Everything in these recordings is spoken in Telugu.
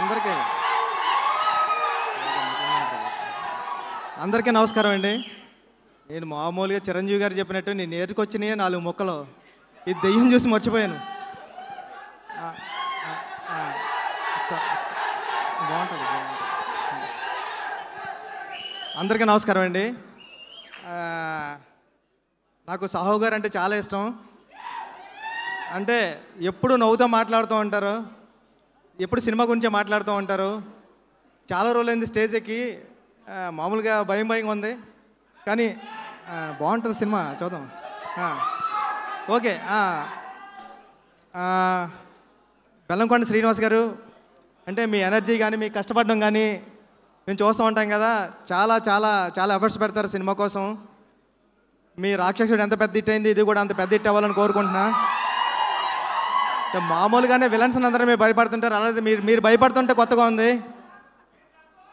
అందరికీ అందరికీ నమస్కారం అండి. నేను మామూలుగా చిరంజీవి గారు చెప్పినట్టు నేను నేర్చుకొచ్చినాయి 4 ముక్కలు. ఈ దెయ్యం చూసి మర్చిపోయాను. బాగుంటుంది. అందరికీ నమస్కారం అండి. నాకు సాహు గారు అంటే చాలా ఇష్టం. అంటే ఎప్పుడు నవ్వుతూ మాట్లాడుతూ ఉంటారు, ఎప్పుడు సినిమా గురించే మాట్లాడుతూ ఉంటారు. చాలా రోజులైంది స్టేజ్ ఎక్కి. మామూలుగా భయంగా ఉంది, కానీ బాగుంటుంది సినిమా, చూద్దాం. ఓకే. బెల్లంకొండ శ్రీనివాస్ గారు, అంటే మీ ఎనర్జీ కానీ మీ కష్టపడడం కానీ మేము చూస్తూ ఉంటాం కదా. చాలా చాలా చాలా ఎఫర్ట్స్ పెడతారు సినిమా కోసం. మీ రాక్షసుడు ఎంత పెద్ద హిట్ అయింది, ఇది కూడా అంత పెద్ద హిట్ అవ్వాలని కోరుకుంటున్నా. మామూలుగానే విలన్స్ అందరూ మీరు భయపడుతుంటారు, అలాగే మీరు భయపడుతుంటే కొత్తగా ఉంది.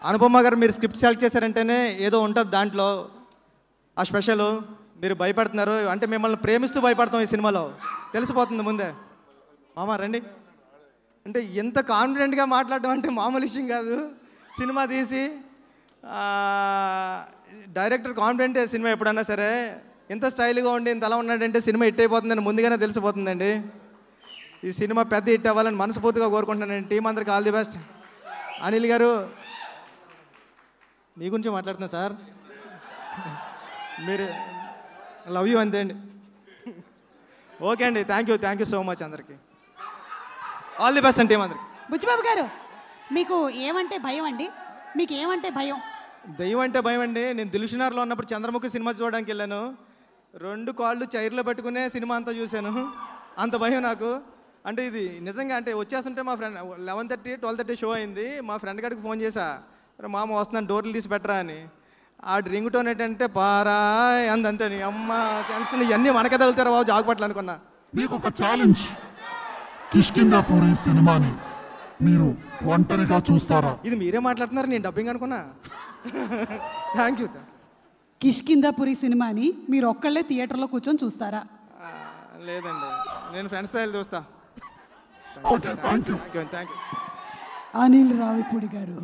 అనుపమ గారు మీరు స్క్రిప్ట్ సెలెక్ట్ చేశారంటేనే ఏదో ఉంటుంది దాంట్లో ఆ స్పెషల్. మీరు భయపడుతున్నారు అంటే మిమ్మల్ని ప్రేమిస్తూ భయపడతాం ఈ సినిమాలో, తెలిసిపోతుంది ముందే. మామ రండి. అంటే ఎంత కాన్ఫిడెంట్గా మాట్లాడడం అంటే మామూలు విషయం కాదు. సినిమా తీసి డైరెక్టర్ కాన్ఫిడెంటే సినిమా ఎప్పుడన్నా సరే. ఇంత స్టైల్గా ఉండి ఇంత అలా ఉన్నాడంటే సినిమా హిట్ అయిపోతుందని ముందుగానే తెలిసిపోతుందండి. ఈ సినిమా పెద్ద హిట్ అవ్వాలని మనస్ఫూర్తిగా కోరుకుంటున్నానండి. టీం అందరికి ఆల్ ది బెస్ట్. అనిల్ గారు మీ గురించి మాట్లాడుతున్నా సార్, మీరు లవ్ యూ అంతే అండి. ఓకే అండి, థ్యాంక్ యూ సో మచ్. అందరికీ ఆల్ ది బెస్ట్ అండి టీం అందరికి. బుచ్చిబాబు గారు, మీకు ఏమంటే భయం అండి? మీకు ఏమంటే భయం? దెయ్యం అంటే భయం అండి. నేను దిల్షునార్లో ఉన్నప్పుడు చంద్రముఖి సినిమా చూడడానికి వెళ్ళాను. 2 కాళ్ళు చైర్లో పెట్టుకునే సినిమా అంతా చూశాను. అంత భయం నాకు. అంటే ఇది నిజంగా అంటే వచ్చేస్తుంటే మా ఫ్రెండ్ 11:30 12:30 షో అయింది. మా ఫ్రెండ్ గారికి ఫోన్ చేశా, మామ వస్తున్నాను డోర్లు తీసి పెట్టరా అని. ఆ రింగ్ టోన్ ఏంటంటే పారాయ్ అంతే. అమ్మ టెన్షన్, ఇవన్నీ మనకే తగులుతారా బాబు జాగ్పట్లు అనుకున్నా. మీకు ఒక ఛాలెంజ్, కిష్కింధాపురి సినిమాని మీరు ఒంటరిగా చూస్తారా? ఇది మీరే మాట్లాడుతున్నారు, నేను డబ్బింగ్ అనుకున్నా. Thank you. కిష్కింధాపురి సినిమాని మీరు ఒక్కళ్ళే థియేటర్లో కూర్చొని చూస్తారా? లేదండి, నేను ఫ్రెండ్స్ స్టైల్ చూస్తా. Okay, thank you. Thank you. Anil Ravipudi గారు.